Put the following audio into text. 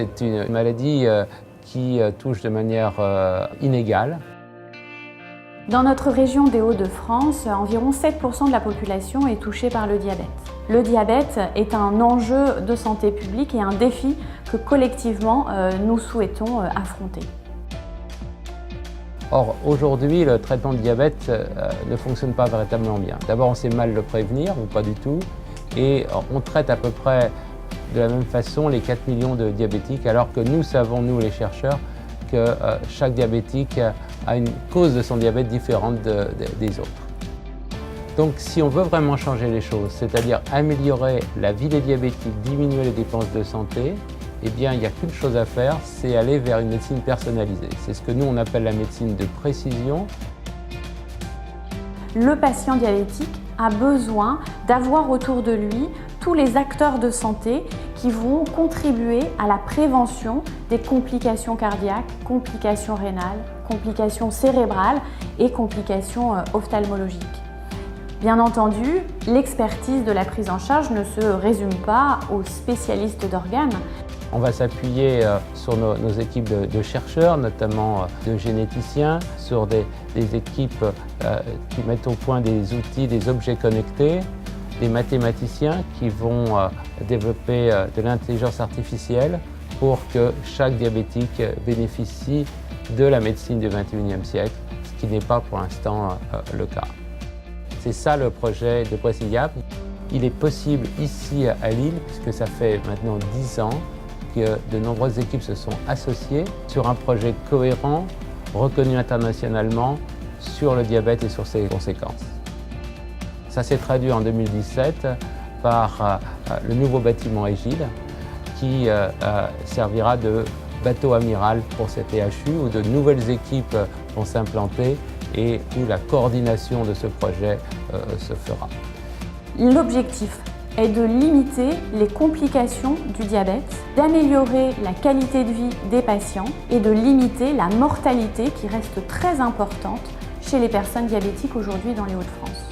c'est une maladie qui touche de manière inégale. Dans notre région des Hauts-de-France, environ 7% de la population est touchée par le diabète. Le diabète est un enjeu de santé publique et un défi que collectivement nous souhaitons affronter. Or, aujourd'hui, le traitement du diabète ne fonctionne pas véritablement bien. D'abord, on sait mal le prévenir, ou pas du tout, et on traite à peu près de la même façon les 4 millions de diabétiques, alors que nous savons, nous les chercheurs, que chaque diabétique a une cause de son diabète différente des autres. Donc si on veut vraiment changer les choses, c'est-à-dire améliorer la vie des diabétiques, diminuer les dépenses de santé, eh bien, il n'y a qu'une chose à faire, c'est aller vers une médecine personnalisée. C'est ce que nous, on appelle la médecine de précision. Le patient diabétique a besoin d'avoir autour de lui tous les acteurs de santé qui vont contribuer à la prévention des complications cardiaques, complications rénales, complications cérébrales et complications ophtalmologiques. Bien entendu, l'expertise de la prise en charge ne se résume pas aux spécialistes d'organes. On va s'appuyer sur nos équipes de chercheurs, notamment de généticiens, sur des équipes qui mettent au point des outils, des objets connectés, des mathématiciens qui vont développer de l'intelligence artificielle pour que chaque diabétique bénéficie de la médecine du XXIe siècle, ce qui n'est pas pour l'instant le cas. C'est ça le projet de Précidiap. Il est possible ici à Lille, puisque ça fait maintenant 10 ans, que de nombreuses équipes se sont associées sur un projet cohérent, reconnu internationalement, sur le diabète et sur ses conséquences. Ça s'est traduit en 2017 par le nouveau bâtiment Égide qui servira de bateau amiral pour cette EHU, où de nouvelles équipes vont s'implanter et où la coordination de ce projet se fera. L'objectif est de limiter les complications du diabète, d'améliorer la qualité de vie des patients et de limiter la mortalité qui reste très importante chez les personnes diabétiques aujourd'hui dans les Hauts-de-France.